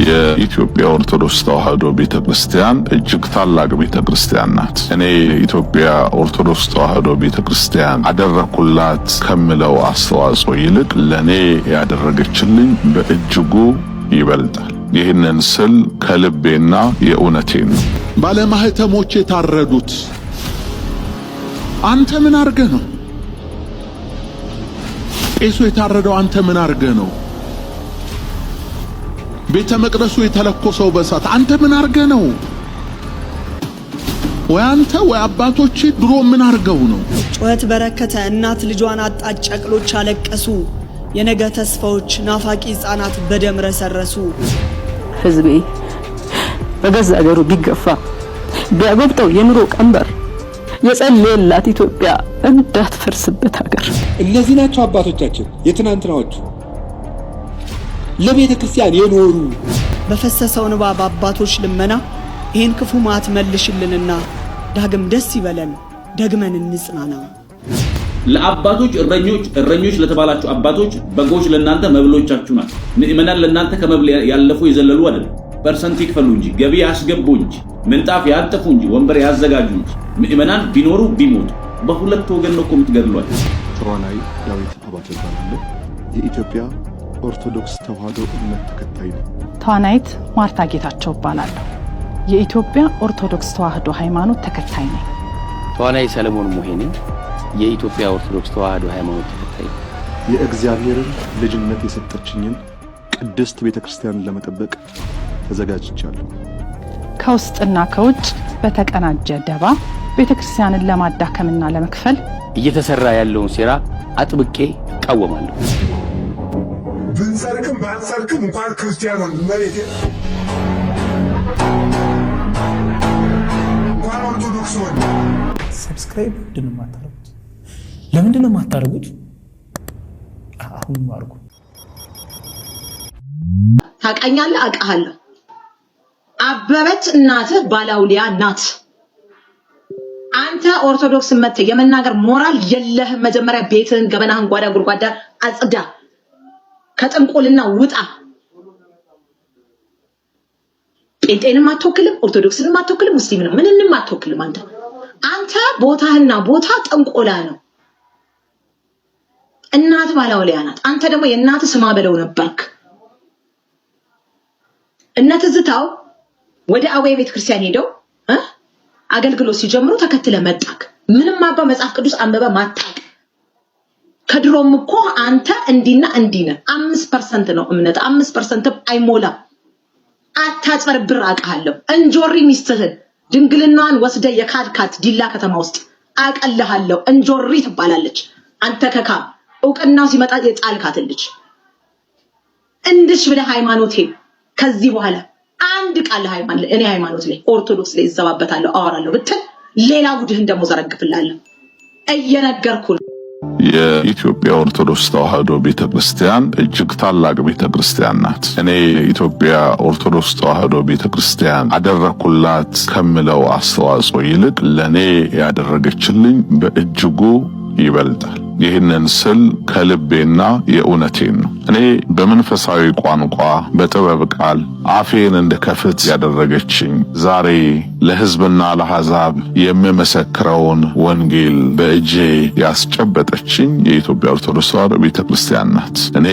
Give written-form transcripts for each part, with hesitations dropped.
የኢትዮጵያ ኦርቶዶክስ ተዋሕዶ ቤተክርስቲያን እጅግ ታላቅ ቤተክርስቲያን ናት። እኔ የኢትዮጵያ ኦርቶዶክስ ተዋሕዶ ቤተክርስቲያን አደረኩላት ከምለው አስተዋጽኦ ይልቅ ለኔ ያደረገችልኝ በእጅጉ ይበልጣል። ይህንን ስል ከልቤና የእውነቴን ነው። ባለማህተሞች የታረዱት አንተ ምን አርገህ ነው? ቄሱ የታረደው አንተ ምን አርገህ ነው? ቤተ መቅደሱ የተለኮሰው በእሳት አንተ ምን አርገህ ነው? ወይ አንተ ወይ አባቶች ድሮ ምን አርገው ነው? ጩኸት በረከተ፣ እናት ልጇን አጣች፣ ጨቅሎች አለቀሱ። የነገ ተስፋዎች ናፋቂ ሕፃናት በደም ረሰረሱ። ህዝቤ በገዛ ሀገሩ ቢገፋ ቢያጎብጠው የኑሮ ቀንበር የጸለየላት ኢትዮጵያ እንዳትፈርስበት ሀገር። እነዚህ ናቸው አባቶቻችን የትናንትናዎቹ ለቤተ ክርስቲያን የኖሩ። በፈሰሰው እንባ በአባቶች ልመና ይህን ክፉ ማት መልሽልንና ዳግም ደስ ይበለን ደግመን እንጽናና። ለአባቶች እረኞች ለተባላችሁ አባቶች በጎች ለእናንተ መብሎቻችሁ ናቸው። ምእመናን ለእናንተ ከመብል ያለፉ የዘለሉ አይደለም። ፐርሰንት ይክፈሉ እንጂ ገቢ ያስገቡ እንጂ ምንጣፍ ያንጥፉ እንጂ ወንበር ያዘጋጁ እንጂ ምእመናን ቢኖሩ ቢሞቱ በሁለት ወገን ነው የምትገድሏቸው። ተዋናይ ዳዊት አባተ እባላለሁ። የኢትዮጵያ ኦርቶዶክስ ተዋሕዶ እምነት ተከታይ ነኝ። ተዋናይት ማርታ ጌታቸው እባላለሁ። የኢትዮጵያ ኦርቶዶክስ ተዋሕዶ ሃይማኖት ተከታይ ነኝ። ተዋናይ ሰለሞን ሙሄ ነኝ። የኢትዮጵያ ኦርቶዶክስ ተዋሕዶ ሃይማኖት ተከታይ ነኝ። የእግዚአብሔርን ልጅነት የሰጠችኝን ቅድስት ቤተክርስቲያንን ለመጠበቅ ተዘጋጅቻለሁ። ከውስጥና ከውጭ በተቀናጀ ደባ ቤተክርስቲያንን ለማዳከምና ለመክፈል እየተሰራ ያለውን ሴራ አጥብቄ እቃወማለሁ። ብንሰርክም ባንሰርክም እንኳን ክርስቲያኑን መሬት እንኳን ኦርቶዶክስ ሆነ። ሰብስክራይብ ለምንድነው የማታደርጉት? አሁን አድርጉ። ታውቃኛለህ? አውቃለሁ። አበበች እናትህ ባላውሊያ ናት። አንተ ኦርቶዶክስ መተህ የመናገር ሞራል የለህም። መጀመሪያ ቤትህን፣ ገበናህን፣ ጓዳ ጉድጓዳ አጽዳ። ከጥንቆልና ውጣ። ጴንጤንም አትወክልም፣ ኦርቶዶክስንም አትወክልም፣ ሙስሊምንም ምንንም አትወክልም። አንተ ቦታህና ቦታ ጥንቆላ ነው። እናት ባላውሊያ ናት። አንተ ደግሞ የእናት ስማ በለው ነበርክ። እነትዝታው ወደ አዌ ቤተክርስቲያን ሄደው አገልግሎት ሲጀምሩ ተከትለ መጣክ። ምንም አባ መጽሐፍ ቅዱስ አንበበ ማታቅ። ከድሮም እኮ አንተ እንዲና እንዲነ 5% ነው እምነት፣ 5% አይሞላ። አታጽበርብር። አውቃለሁ። እንጆሪ ሚስትህን ድንግልናዋን ወስደ የካድካት ዲላ ከተማ ውስጥ አቀልሃለሁ። እንጆሪ ትባላለች። አንተ ከካ እውቅናው ሲመጣ የጣልካት ልጅ እንድሽ ብለህ ሃይማኖቴ ከዚህ በኋላ አንድ ቃል እኔ ሃይማኖት ላይ ኦርቶዶክስ ላይ ይዘባበታለሁ አወራለሁ ብትል ሌላ ጉድህን ደሞ ዘረግፍላለሁ። እየነገርኩ ነው። የኢትዮጵያ ኦርቶዶክስ ተዋሕዶ ቤተክርስቲያን እጅግ ታላቅ ቤተክርስቲያን ናት። እኔ የኢትዮጵያ ኦርቶዶክስ ተዋሕዶ ቤተክርስቲያን አደረኩላት ከምለው አስተዋጽኦ ይልቅ ለኔ ያደረገችልኝ በእጅጉ ይበልጣል። ይህንን ስል ከልቤና የእውነቴን ነው። እኔ በመንፈሳዊ ቋንቋ በጥበብ ቃል አፌን እንደከፍት ያደረገችኝ ዛሬ ለሕዝብና ለአሕዛብ የምመሰክረውን ወንጌል በእጄ ያስጨበጠችኝ የኢትዮጵያ ኦርቶዶክስ ተዋሕዶ ቤተክርስቲያን ናት። እኔ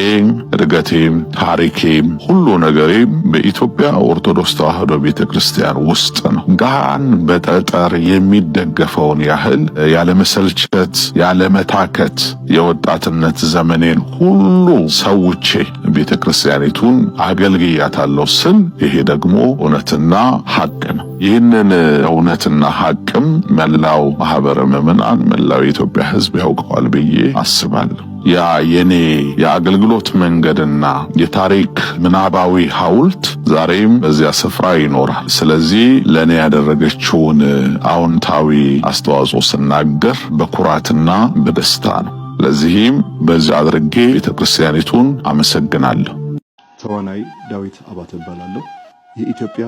እድገቴም ታሪኬም ሁሉ ነገሬም በኢትዮጵያ ኦርቶዶክስ ተዋሕዶ ቤተክርስቲያን ውስጥ ነው። ጋን በጠጠር የሚደገፈውን ያህል ያለመሰልቸት ያለመታከት የወጣትነት ዘመኔን ሁሉ ሰውቼ ቤተክርስቲያኒቱን አገልግያታለሁ ስል ይሄ ደግሞ እውነትና ሐቅ ነው። ይህንን እውነትና ሐቅም መላው ማህበረ ምዕመናን መላው የኢትዮጵያ ሕዝብ ያውቀዋል ብዬ አስባለሁ። ያ የኔ የአገልግሎት መንገድና የታሪክ ምናባዊ ሐውልት ዛሬም በዚያ ስፍራ ይኖራል። ስለዚህ ለኔ ያደረገችውን አዎንታዊ አስተዋጽኦ ስናገር በኩራትና በደስታ ነው። ለዚህም በዚህ አድርጌ ቤተክርስቲያኒቱን አመሰግናለሁ። ተዋናይ ዳዊት አባተ እባላለሁ። የኢትዮጵያ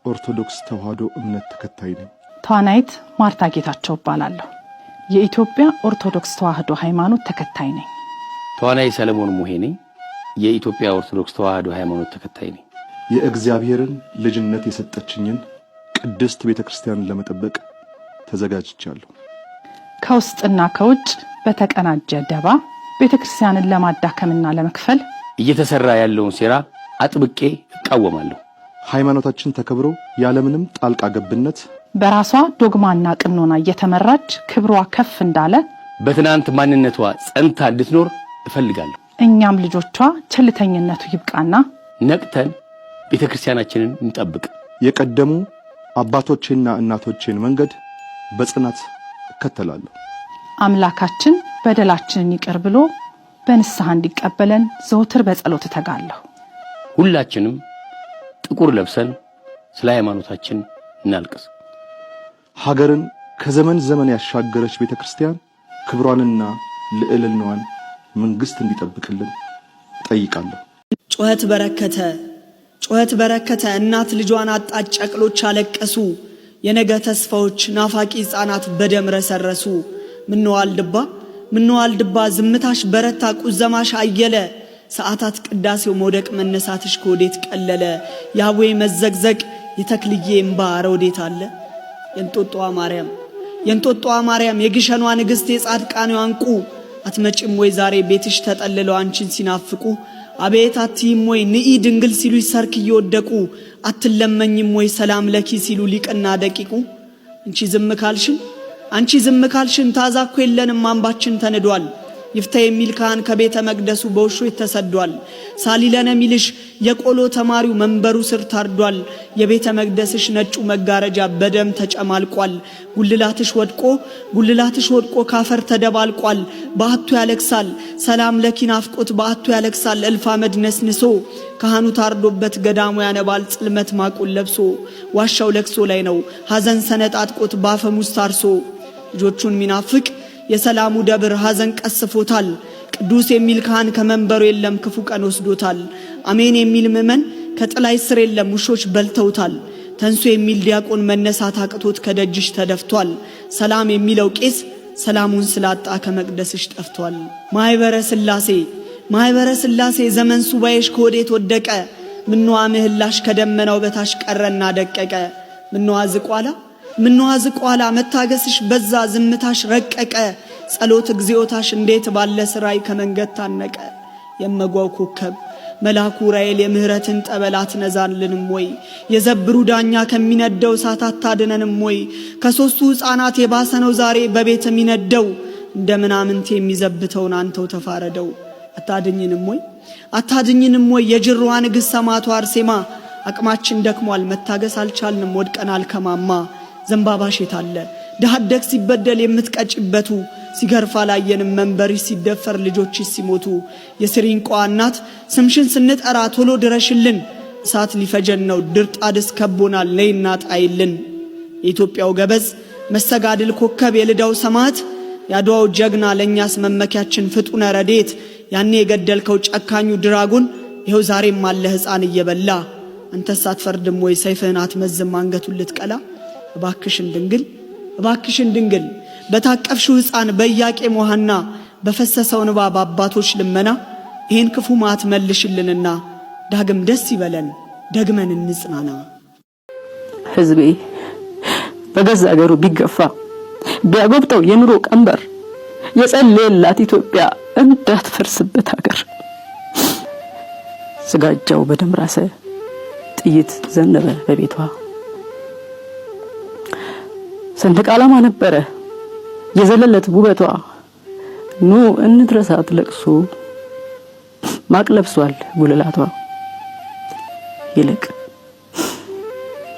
ኦርቶዶክስ ተዋሕዶ እምነት ተከታይ ነኝ። ተዋናይት ማርታ ጌታቸው እባላለሁ። የኢትዮጵያ ኦርቶዶክስ ተዋሕዶ ሃይማኖት ተከታይ ነኝ። ተዋናይ ሰለሞን ሙሄ ነኝ። የኢትዮጵያ ኦርቶዶክስ ተዋሕዶ ሃይማኖት ተከታይ ነኝ። የእግዚአብሔርን ልጅነት የሰጠችኝን ቅድስት ቤተክርስቲያንን ለመጠበቅ ተዘጋጅቻለሁ። ከውስጥና ከውጭ በተቀናጀ ደባ ቤተክርስቲያንን ለማዳከምና ለመክፈል እየተሰራ ያለውን ሴራ አጥብቄ እቃወማለሁ። ሃይማኖታችን ተከብሮ ያለምንም ጣልቃ ገብነት በራሷ ዶግማና ቅኖና እየተመራች ክብሯ ከፍ እንዳለ በትናንት ማንነቷ ጸንታ እንድትኖር እፈልጋለሁ። እኛም ልጆቿ ቸልተኝነቱ ይብቃና ነቅተን ቤተክርስቲያናችንን እንጠብቅ። የቀደሙ አባቶቼና እናቶቼን መንገድ በጽናት እከተላለሁ። አምላካችን በደላችንን ይቅር ብሎ በንስሐ እንዲቀበለን ዘውትር በጸሎት ተጋለሁ። ሁላችንም ጥቁር ለብሰን ስለ ሃይማኖታችን እናልቅስ። ሀገርን ከዘመን ዘመን ያሻገረች ቤተክርስቲያን ክብሯንና ልዕልናዋን መንግስት እንዲጠብቅልን ጠይቃለሁ። ጩኸት በረከተ እናት ልጇን አጣች፣ ጨቅሎች አለቀሱ። የነገ ተስፋዎች ናፋቂ ሕፃናት በደም ረሰረሱ። ምነው ዋልድባ ዝምታሽ በረታ፣ ቁዘማሽ አየለ። ሰዓታት ቅዳሴው መውደቅ መነሳትሽ ከወዴት ቀለለ። ያዌ መዘግዘቅ የተክልዬ እምባ ወዴት አለ። የእንጦጦዋ ማርያም የግሸኗ ንግሥት የጻድቃኗ ዕንቁ አትመጭም ወይ ዛሬ ቤትሽ ተጠልለው አንቺን ሲናፍቁ? አቤት አትይም ወይ ንኢ ድንግል ሲሉ ሰርክ እየወደቁ? አትለመኝም ወይ ሰላም ለኪ ሲሉ ሊቅና ደቂቁ? አንቺ ዝም ካልሽን ታዛኮ የለንም አምባችን ተንዷል። ይፍታ የሚል ካህን ከቤተ መቅደሱ በውሾች ተሰዷል። ሳሊለነ ሚልሽ የቆሎ ተማሪው መንበሩ ስር ታርዷል። የቤተ መቅደስሽ ነጩ መጋረጃ በደም ተጨማልቋል። ጉልላትሽ ወድቆ ካፈር ተደባልቋል። በአቱ ያለቅሳል ሰላም ለኪ ናፍቆት በአቱ ያለቅሳል። እልፍ አመድ ነስንሶ ካህኑ ታርዶበት ገዳሙ ያነባል ጽልመት ማቁን ለብሶ። ዋሻው ለቅሶ ላይ ነው ሐዘን ሰነጣጥቆት ባፈሙስ ታርሶ። ልጆቹን ሚናፍቅ የሰላሙ ደብር ሐዘን ቀስፎታል። ቅዱስ የሚል ካህን ከመንበሩ የለም ክፉ ቀን ወስዶታል። አሜን የሚል ምእመን ከጥላይ ስር የለም ውሾች በልተውታል። ተንሶ የሚል ዲያቆን መነሳት አቅቶት ከደጅሽ ተደፍቷል። ሰላም የሚለው ቄስ ሰላሙን ስላጣ ከመቅደስሽ ጠፍቷል። ማኅበረ ሥላሴ ዘመን ሱባኤሽ ከወዴት ወደቀ? ምነዋ ምህላሽ ከደመናው በታች ቀረና ደቀቀ። ምነዋ ዝቋላ መታገስሽ በዛ ዝምታሽ ረቀቀ። ጸሎት እግዚኦታሽ እንዴት ባለ ስራይ ከመንገድ ታነቀ። የመጓው ኮከብ መልአኩ ራኤል የምህረትን ጠበላት ነዛልንም ወይ? የዘብሩ ዳኛ ከሚነደው እሳት አታድነንም ወይ? ከሶስቱ ሕፃናት የባሰነው ዛሬ በቤት የሚነደው እንደምናምንት የሚዘብተውን አንተው ተፋረደው። አታድኝንም ወይ? የጅሮዋ ንግሥት ሰማዕቷ አርሴማ አቅማችን ደክሟል መታገስ አልቻልንም ወድቀናል ከማማ። ዘንባባሽ የታለ ደሃደግ ሲበደል የምትቀጭበቱ? ሲገርፋ ላየንም መንበርሽ ሲደፈር ልጆችሽ ሲሞቱ። የስሪንቋ እናት ስምሽን ስንጠራ ቶሎ ድረሽልን። እሳት ሊፈጀን ነው ድርጣድስ ከቦናል ነይና ጣይልን። የኢትዮጵያው ገበዝ መሰጋድል ኮከብ የልዳው ሰማዕት ያድዋው ጀግና ለኛስ መመኪያችን ፍጡነ ረዴት። ያኔ የገደልከው ጨካኙ ድራጎን ይኸው ዛሬም አለ ሕፃን እየበላ። አንተስ አትፈርድም ወይ ሰይፍህን አትመዝም አንገቱን ልትቀላ? እባክሽን ድንግል በታቀፍሽው ሕፃን በኢያቄም ወሐና በፈሰሰው እንባ በአባቶች ልመና ይህን ክፉ መዓት መልሽልንና ዳግም ደስ ይበለን ደግመን እንጽናና። ሕዝቤ በገዛ አገሩ ቢገፋ ቢያጎብጠው የኑሮ ቀንበር የጸለየላት ኢትዮጵያ እንዳትፈርስበት ሀገር። ስጋጃው በደም ራሰ ጥይት ዘነበ በቤቷ። ሰንደቅ ዓላማ ነበረ የዘለለት ውበቷ። ኑ እንድረሳት ለቅሶ ማቅ ለብሷል ጉልላቷ።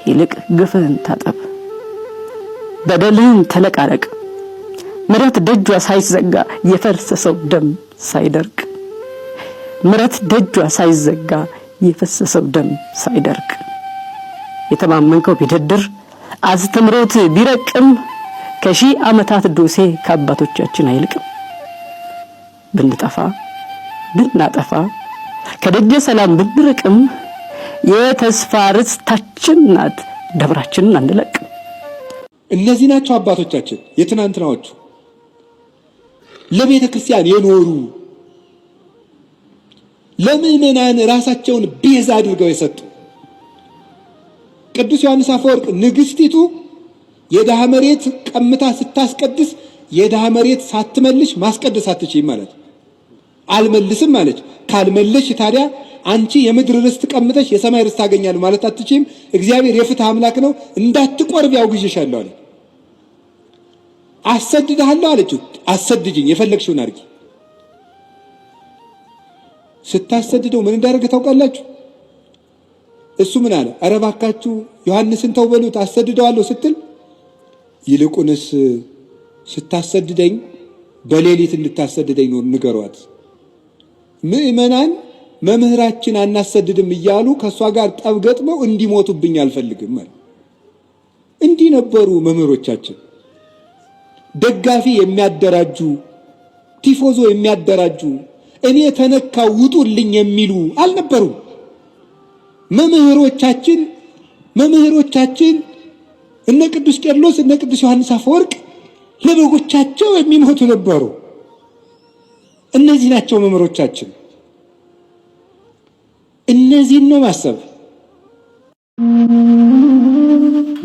ይልቅ ግፍህን ታጠብ በደልህን ተለቃለቅ። ምሕረት ደጇ ሳይዘጋ የፈሰሰው ደም ሳይደርቅ። የተማመንከው ቢደድር አስተምሮት ቢረቅም ከሺህ ዓመታት ዶሴ ከአባቶቻችን አይልቅም። ብናጠፋ ከደጀ ሰላም ብንርቅም የተስፋ ርስታችን ናት ደብራችንን አንለቅም። እነዚህ ናቸው አባቶቻችን የትናንትናዎቹ ለቤተ ክርስቲያን የኖሩ ለምእመናን ራሳቸውን ቤዛ አድርገው የሰጡ ቅዱስ ዮሐንስ አፈወርቅ ንግስቲቱ የድሃ መሬት ቀምታ ስታስቀድስ የድሃ መሬት ሳትመልሽ ማስቀደስ አትችይም ማለት አልመልስም ማለት ካልመለሽ ታዲያ አንቺ የምድር ርስት ቀምተሽ የሰማይ ርስት ታገኛለሽ ማለት አትችይም። እግዚአብሔር የፍትህ አምላክ ነው እንዳትቆርብ ያውግሽሻለሁ አለ። አሰድድሃለሁ አለችው። አሰድጅኝ የፈለግሽውን አድርጊ። ስታሰድደው ምን እንዳደረገ ታውቃላችሁ? እሱ ምን አለ? ኧረ እባካችሁ ዮሐንስን ተው በሉት አሰድደዋለሁ ስትል ይልቁንስ ስታሰድደኝ በሌሊት እንድታሰድደኝ ነው ንገሯት። ምእመናን መምህራችን አናሰድድም እያሉ ከሷ ጋር ጠብ ገጥመው እንዲሞቱብኝ አልፈልግም ማለት። እንዲህ ነበሩ መምህሮቻችን። ደጋፊ የሚያደራጁ ቲፎዞ የሚያደራጁ እኔ ተነካው ውጡልኝ የሚሉ አልነበሩም። መምህሮቻችን እነ ቅዱስ ቄርሎስ እነ ቅዱስ ዮሐንስ አፈወርቅ ለበጎቻቸው የሚሞቱ ነበሩ። እነዚህ ናቸው መምህሮቻችን። እነዚህን ነው ማሰብ።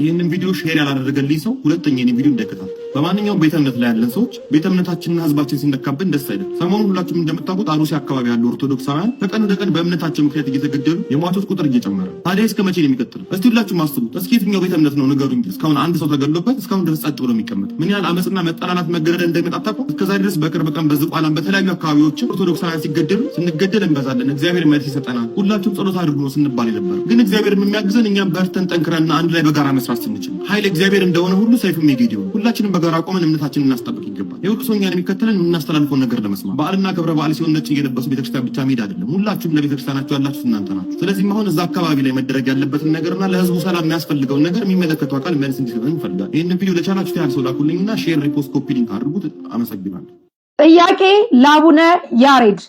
ይህንን ቪዲዮ ሼር ያላደረገልኝ ሰው ሁለተኛ የኔ ቪዲዮ እንዳይከታተል። በማንኛውም ቤተ እምነት ላይ ያለን ሰዎች ቤተ እምነታችንና ህዝባችን ሲነካብን ደስ አይልም። ሰሞኑን ሁላችሁም እንደምታውቁት አሩሲ አካባቢ ያሉ ኦርቶዶክሳውያን ከቀን ወደ ቀን በእምነታቸው ምክንያት እየተገደሉ የሟቾች ቁጥር እየጨመረ። ታዲያ እስከ መቼ ነው የሚቀጥለው? እስቲ ሁላችሁም አስቡት። እስኪ የትኛው ቤተ እምነት ነው ንገሩኝ እስካሁን አንድ ሰው ተገድሎበት እስካሁን ድረስ ጸጥ ብሎ የሚቀመጥ? ምን ያህል አመጽና መጠላላት መገደል እንደሚመጣ ታውቁ? እስከዛ ድረስ በቅርብ ቀን በዝቋላም በተለያዩ አካባቢዎች ኦርቶዶክሳውያን ሲገደሉ ስንገደል እንበዛለን፣ እግዚአብሔር መልስ ይሰጠናል፣ ሁላችሁም ጸሎት አድርጉ ነው ስንባል ነበር። ግን እግዚአብሔር የሚያግዘን እኛም በርተን ጠንክረንና አንድ ላይ በጋራ መስራት ስንችል። ኃይል እግዚአብሔር እንደሆነ ሁሉ ሰይፍም የጌዴዎን። ሁላችንም በጋራ ቆመን እምነታችንን እናስጠብቅ ይገባል። የሁሉ ሰው እኛን የሚከተለን የምናስተላልፈውን ነገር ለመስማት። በዓልና ክብረ በዓል ሲሆን ነጭ እየለበሱ ቤተክርስቲያን ብቻ መሄድ አይደለም። ሁላችሁም ለቤተክርስቲያናችሁ ያላችሁት እናንተ ናችሁ። ስለዚህም አሁን እዛ አካባቢ ላይ መደረግ ያለበትን ነገርና ለህዝቡ ሰላም የሚያስፈልገውን ነገር የሚመለከቱ አካል መልስ እንዲሰጠን እንፈልጋለን። ይህንን ቪዲዮ ለቻናችሁ ያህል ሰው ላኩልኝና ሼር፣ ሪፖስት፣ ኮፒ ሊንክ አድርጉት። አመሰግናለሁ። ጥያቄ ለአቡነ ያሬድ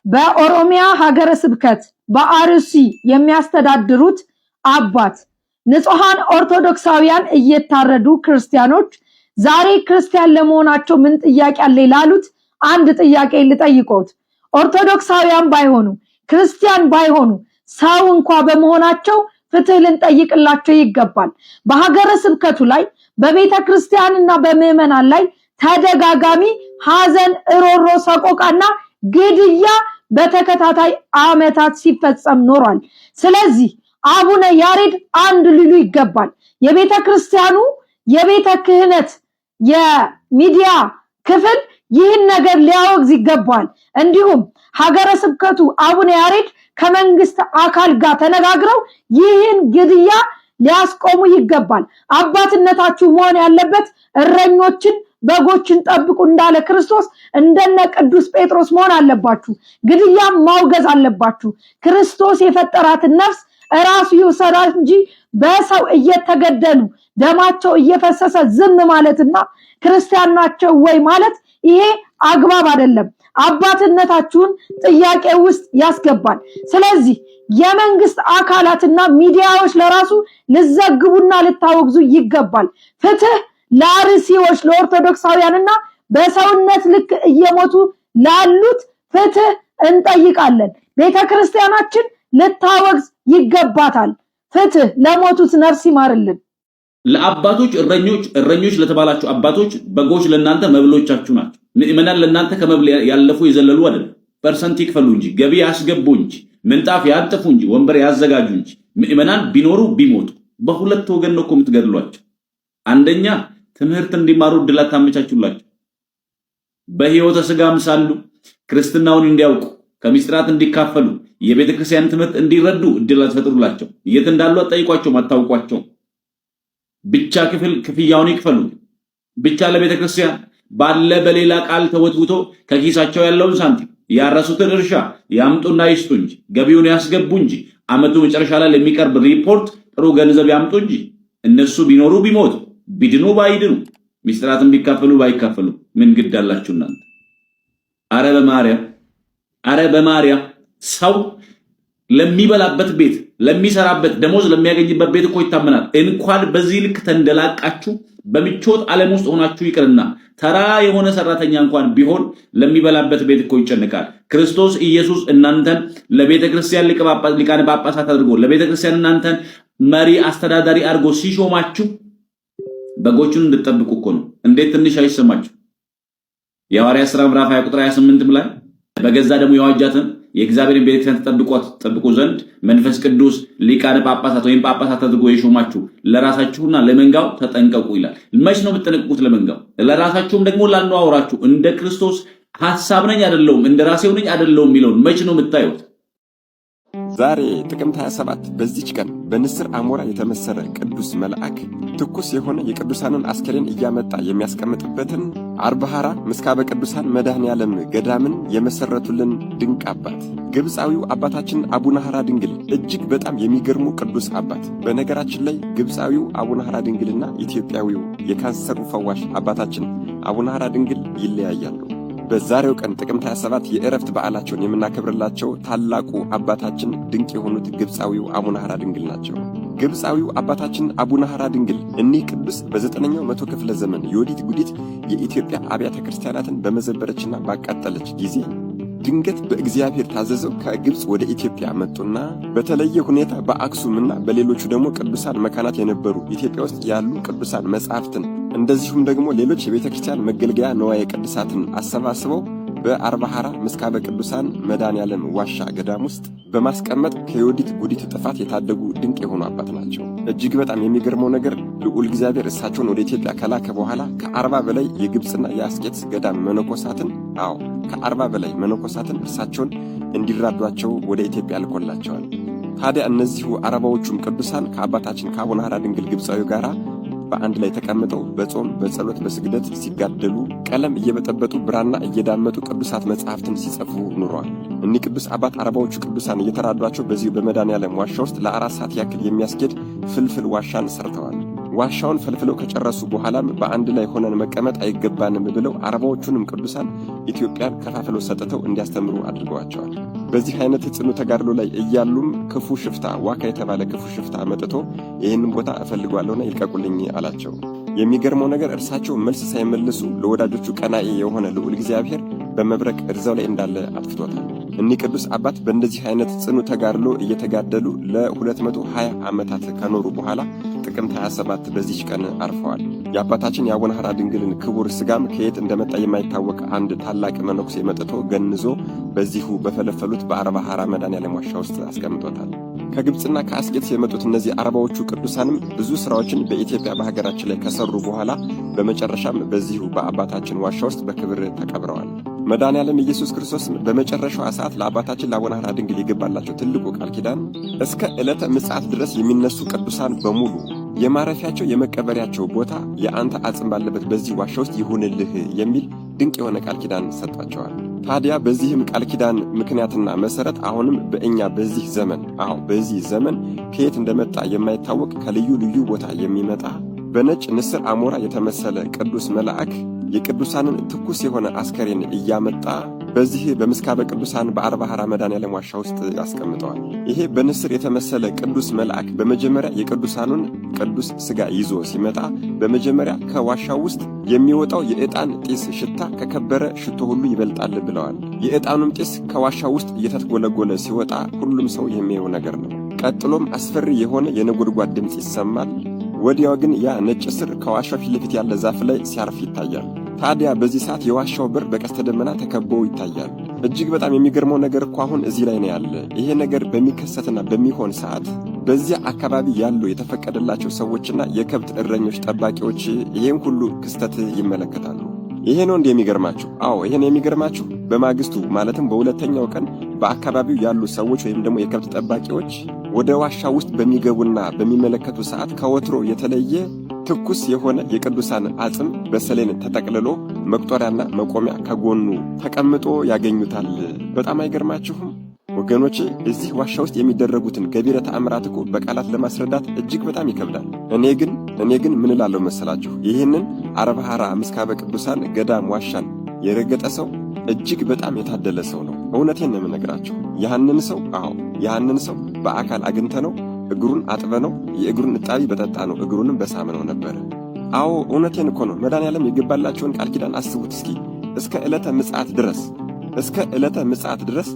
በኦሮሚያ ሀገረ ስብከት በአርሲ የሚያስተዳድሩት አባት ንጹሃን ኦርቶዶክሳውያን እየታረዱ ክርስቲያኖች ዛሬ ክርስቲያን ለመሆናቸው ምን ጥያቄ አለ ይላሉት? አንድ ጥያቄ ልጠይቆት። ኦርቶዶክሳውያን ባይሆኑ ክርስቲያን ባይሆኑ ሰው እንኳን በመሆናቸው ፍትህ ልንጠይቅላቸው ይገባል። በሀገረ ስብከቱ ላይ በቤተ ክርስቲያንና በምዕመናን ላይ ተደጋጋሚ ሐዘን፣ እሮሮ፣ ሰቆቃና ግድያ በተከታታይ ዓመታት ሲፈጸም ኖሯል። ስለዚህ አቡነ ያሬድ አንድ ሊሉ ይገባል። የቤተ ክርስቲያኑ የቤተ ክህነት የሚዲያ ክፍል ይህን ነገር ሊያወግዝ ይገባል። እንዲሁም ሀገረ ስብከቱ አቡነ ያሬድ ከመንግስት አካል ጋር ተነጋግረው ይህን ግድያ ሊያስቆሙ ይገባል። አባትነታችሁ መሆን ያለበት እረኞችን በጎችን ጠብቁ እንዳለ ክርስቶስ እንደነ ቅዱስ ጴጥሮስ መሆን አለባችሁ። ግድያም ማውገዝ አለባችሁ። ክርስቶስ የፈጠራትን ነፍስ ራሱ ይውሰዳ እንጂ በሰው እየተገደሉ ደማቸው እየፈሰሰ ዝም ማለትና ክርስቲያን ናቸው ወይ ማለት ይሄ አግባብ አይደለም። አባትነታችሁን ጥያቄ ውስጥ ያስገባል። ስለዚህ የመንግስት አካላትና ሚዲያዎች ለራሱ ልዘግቡና ልታወግዙ ይገባል። ፍትህ ለአርሲዎች ለኦርቶዶክሳውያንና በሰውነት ልክ እየሞቱ ላሉት ፍትህ እንጠይቃለን። ቤተክርስቲያናችን ልታወግዝ ይገባታል። ፍትህ ለሞቱት ነፍስ ይማርልን። ለአባቶች እረኞች ለተባላችሁ አባቶች በጎች ለእናንተ መብሎቻችሁ ናቸው። ምእመናን ለእናንተ ከመብል ያለፉ የዘለሉ አይደለም። ፐርሰንት ይክፈሉ እንጂ ገቢ ያስገቡ እንጂ ምንጣፍ ያንጥፉ እንጂ ወንበር ያዘጋጁ እንጂ ምእመናን ቢኖሩ ቢሞቱ በሁለት ወገን ነው የምትገድሏቸው። አንደኛ ትምህርት እንዲማሩ እድል ታመቻቹላቸው። በህይወተ ስጋም ሳሉ ክርስትናውን እንዲያውቁ ከምስጢራት እንዲካፈሉ የቤተ ክርስቲያን ትምህርት እንዲረዱ እድል አትፈጥሩላቸው። የት እንዳሉ አትጠይቋቸው፣ አታውቋቸው። ብቻ ክፍያውን ይክፈሉ። ብቻ ለቤተ ክርስቲያን ባለ በሌላ ቃል ተወትውቶ ከኪሳቸው ያለውን ሳንቲም ያረሱትን እርሻ ያምጡና ይስጡ እንጂ ገቢውን ያስገቡ እንጂ አመቱ መጨረሻ ላይ ለሚቀርብ ሪፖርት ጥሩ ገንዘብ ያምጡ እንጂ እነሱ ቢኖሩ ቢሞቱ ቢድኑ ባይድኑ ምስጢራትን ቢካፈሉ ባይካፈሉ ምን ግድ አላችሁ እናንተ? አረ በማርያም ሰው ለሚበላበት ቤት ለሚሰራበት ደሞዝ ለሚያገኝበት ቤት እኮ ይታመናል። እንኳን በዚህ ልክ ተንደላቃችሁ በምቾት ዓለም ውስጥ ሆናችሁ ይቅርና ተራ የሆነ ሰራተኛ እንኳን ቢሆን ለሚበላበት ቤት እኮ ይጨነቃል። ክርስቶስ ኢየሱስ እናንተን ለቤተ ክርስቲያን ሊቃነ ጳጳሳት አድርጎ ለቤተ ክርስቲያን እናንተን መሪ አስተዳዳሪ አድርጎ ሲሾማችሁ በጎቹን እንድትጠብቁ እኮ ነው። እንዴት ትንሽ አይሰማችሁ? የሐዋርያት ሥራ ምዕራፍ 20 ቁጥር 28 ላይ በገዛ ደግሞ የዋጃትን የእግዚአብሔርን ቤተክርስቲያን ተጠብቁ ዘንድ መንፈስ ቅዱስ ሊቃነ ጳጳሳት ወይም ጳጳሳት አድርጎ የሾማችሁ ለራሳችሁና ለመንጋው ተጠንቀቁ ይላል። መች ነው የምትጠነቀቁት? ለመንጋው ለራሳችሁም ደግሞ ላንዋውራችሁ እንደ ክርስቶስ ሐሳብ ነኝ አይደለሁም እንደ ራሴው ነኝ አይደለሁም የሚለውን መች ነው የምታዩት? ዛሬ ጥቅምት 27 በዚች ቀን በንስር አሞራ የተመሰለ ቅዱስ መልአክ ትኩስ የሆነ የቅዱሳንን አስከሬን እያመጣ የሚያስቀምጥበትን አርባሃራ ምስካበ ቅዱሳን መድኃኔዓለም ገዳምን የመሰረቱልን ድንቅ አባት ግብፃዊው አባታችን አቡነ ሐራ ድንግል እጅግ በጣም የሚገርሙ ቅዱስ አባት። በነገራችን ላይ ግብፃዊው አቡነ ሐራ ድንግልና ኢትዮጵያዊው የካንሰሩ ፈዋሽ አባታችን አቡነ ሐራ ድንግል ይለያያሉ። በዛሬው ቀን ጥቅምት 27 የዕረፍት በዓላቸውን የምናከብርላቸው ታላቁ አባታችን ድንቅ የሆኑት ግብፃዊው አቡነ ሐራ ድንግል ናቸው። ግብፃዊው አባታችን አቡነ ሐራ ድንግል እኒህ ቅዱስ በ9ኛው መቶ ክፍለ ዘመን ዮዲት ጉዲት የኢትዮጵያ አብያተ ክርስቲያናትን በመዘበረችና ባቃጠለች ጊዜ ድንገት በእግዚአብሔር ታዘዘው ከግብፅ ወደ ኢትዮጵያ መጡና በተለየ ሁኔታ በአክሱምና በሌሎቹ ደግሞ ቅዱሳን መካናት የነበሩ ኢትዮጵያ ውስጥ ያሉ ቅዱሳን መጻሕፍትን እንደዚሁም ደግሞ ሌሎች የቤተ ክርስቲያን መገልገያ ንዋየ ቅዱሳትን አሰባስበው በአርባሃራ ምስካበ ቅዱሳን መድኃኔዓለም ዋሻ ገዳም ውስጥ በማስቀመጥ ከዮዲት ጉዲት ጥፋት የታደጉ ድንቅ የሆኑ አባት ናቸው። እጅግ በጣም የሚገርመው ነገር ልዑል እግዚአብሔር እሳቸውን ወደ ኢትዮጵያ ከላከ በኋላ ከ40 በላይ የግብፅና የአስቄጥስ ገዳም መነኮሳትን ከ40 በላይ መነኮሳትን እርሳቸውን እንዲራዷቸው ወደ ኢትዮጵያ ልኮላቸዋል። ታዲያ እነዚሁ አረባዎቹም ቅዱሳን ከአባታችን ከአቡነ ሐራ ድንግል ግብፃዊ ጋራ በአንድ ላይ ተቀምጠው በጾም በጸሎት በስግደት ሲጋደሉ ቀለም እየበጠበጡ ብራና እየዳመጡ ቅዱሳት መጻሕፍትን ሲጽፉ ኑረዋል። እኒህ ቅዱስ አባት አረባዎቹ ቅዱሳን እየተራዷቸው በዚሁ በመድኃኔዓለም ዋሻ ውስጥ ለ4 ሰዓት ያክል የሚያስኬድ ፍልፍል ዋሻን ሰርተዋል። ዋሻውን ፈልፍለው ከጨረሱ በኋላም በአንድ ላይ ሆነን መቀመጥ አይገባንም ብለው አረባዎቹንም ቅዱሳን ኢትዮጵያን ከፋፍለው ሰጥተው እንዲያስተምሩ አድርገዋቸዋል። በዚህ አይነት ጽኑ ተጋድሎ ላይ እያሉም ክፉ ሽፍታ ዋካ የተባለ ክፉ ሽፍታ መጥቶ ይህንን ቦታ እፈልጓለሁና ይልቀቁልኝ አላቸው። የሚገርመው ነገር እርሳቸው መልስ ሳይመልሱ ለወዳጆቹ ቀናኢ የሆነ ልዑል እግዚአብሔር በመብረቅ እርዛው ላይ እንዳለ አጥፍቶታል። እኒህ ቅዱስ አባት በእንደዚህ አይነት ጽኑ ተጋድሎ እየተጋደሉ ለ220 ዓመታት ከኖሩ በኋላ ጥቅምት 27 በዚች ቀን አርፈዋል። የአባታችን የአቡነ ሐራ ድንግልን ክቡር ስጋም ከየት እንደመጣ የማይታወቅ አንድ ታላቅ መነኩሴ መጥቶ ገንዞ በዚሁ በፈለፈሉት በአርባሃራ መድኃኔዓለም ዋሻ ውስጥ አስቀምጦታል። ከግብፅና ከአስቄጥስ የመጡት እነዚህ አረባዎቹ ቅዱሳንም ብዙ ስራዎችን በኢትዮጵያ በሀገራችን ላይ ከሰሩ በኋላ በመጨረሻም በዚሁ በአባታችን ዋሻ ውስጥ በክብር ተቀብረዋል። መድኃኔዓለም ኢየሱስ ክርስቶስ በመጨረሻው ሰዓት ለአባታችን ለአቡነ ሐራ ድንግል የገባላቸው ትልቁ ቃል ኪዳን እስከ ዕለተ ምጽአት ድረስ የሚነሱ ቅዱሳን በሙሉ የማረፊያቸው የመቀበሪያቸው ቦታ የአንተ አጽም ባለበት በዚህ ዋሻ ውስጥ ይሁንልህ የሚል ድንቅ የሆነ ቃል ኪዳን ሰጣቸዋል። ታዲያ በዚህም ቃል ኪዳን ምክንያትና መሰረት አሁንም በእኛ በዚህ ዘመን ከየት እንደመጣ የማይታወቅ ከልዩ ልዩ ቦታ የሚመጣ በነጭ ንስር አሞራ የተመሰለ ቅዱስ መልአክ የቅዱሳንን ትኩስ የሆነ አስከሬን እያመጣ በዚህ በምስካበ ቅዱሳን በአርባሃራ መድኃኔዓለም ዋሻ ውስጥ ያስቀምጠዋል። ይሄ በንስር የተመሰለ ቅዱስ መልአክ በመጀመሪያ የቅዱሳኑን ቅዱስ ሥጋ ይዞ ሲመጣ በመጀመሪያ ከዋሻው ውስጥ የሚወጣው የዕጣን ጢስ ሽታ ከከበረ ሽቶ ሁሉ ይበልጣል ብለዋል። የዕጣኑም ጢስ ከዋሻው ውስጥ እየተትጎለጎለ ሲወጣ ሁሉም ሰው የሚያየው ነገር ነው። ቀጥሎም አስፈሪ የሆነ የነጎድጓድ ድምፅ ይሰማል። ወዲያው ግን ያ ነጭ ስር ከዋሻው ፊት ለፊት ያለ ዛፍ ላይ ሲያርፍ ይታያል። ታዲያ በዚህ ሰዓት የዋሻው በር በቀስተ ደመና ተከቦ ይታያል። እጅግ በጣም የሚገርመው ነገር እኮ አሁን እዚህ ላይ ነው ያለ። ይሄ ነገር በሚከሰትና በሚሆን ሰዓት በዚያ አካባቢ ያሉ የተፈቀደላቸው ሰዎችና የከብት እረኞች ጠባቂዎች ይሄን ሁሉ ክስተት ይመለከታሉ። ይሄ ነው እንደሚገርማችሁ? አዎ ይሄ ነው የሚገርማችሁ። በማግስቱ ማለትም በሁለተኛው ቀን በአካባቢው ያሉ ሰዎች ወይም ደግሞ የከብት ጠባቂዎች ወደ ዋሻ ውስጥ በሚገቡና በሚመለከቱ ሰዓት ከወትሮ የተለየ ትኩስ የሆነ የቅዱሳን አጽም በሰሌን ተጠቅልሎ መቁጠሪያና መቆሚያ ከጎኑ ተቀምጦ ያገኙታል። በጣም አይገርማችሁም ወገኖቼ? እዚህ ዋሻ ውስጥ የሚደረጉትን ገቢረ ተአምራት እኮ በቃላት ለማስረዳት እጅግ በጣም ይከብዳል። እኔ ግን ምን እላለሁ መሰላችሁ? ይህንን አርባሃራ ምስካበ ቅዱሳን ገዳም ዋሻን የረገጠ ሰው እጅግ በጣም የታደለ ሰው ነው። እውነቴን ነው የምነግራችሁ። ያንን ሰው በአካል አግኝተነው እግሩን አጥበነው የእግሩን እጣቢ በጠጣ ነው እግሩንም በሳምነው ነበር። አዎ እውነቴን እኮ ነው። መድኃኔዓለም የገባላቸውን ቃል ኪዳን አስቡት እስኪ። እስከ ዕለተ ምጽአት ድረስ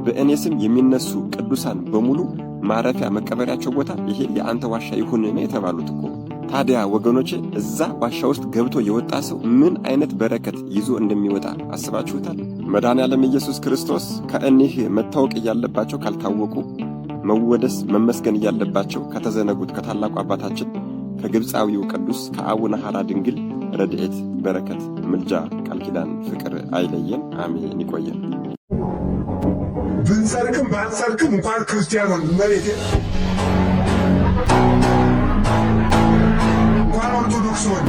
በእኔ ስም የሚነሱ ቅዱሳን በሙሉ ማረፊያ መቀበሪያቸው ቦታ ይሄ የአንተ ዋሻ ይሁን ነው የተባሉት እኮ። ታዲያ ወገኖቼ እዛ ዋሻ ውስጥ ገብቶ የወጣ ሰው ምን አይነት በረከት ይዞ እንደሚወጣ አስባችሁታል? መድኃኔዓለም ኢየሱስ ክርስቶስ ከእኒህ መታወቅ እያለባቸው ካልታወቁ፣ መወደስ መመስገን እያለባቸው ከተዘነጉት ከታላቁ አባታችን ከግብፃዊው ቅዱስ ከአቡነ ሐራ ድንግል ረድኤት፣ በረከት፣ ምልጃ፣ ቃል ኪዳን፣ ፍቅር አይለየን። አሜን። ይቆየን። ብንሰርቅም ባንሰርቅም እንኳን ክርስቲያን ሆን መሬቴ እንኳን ኦርቶዶክስ ሆን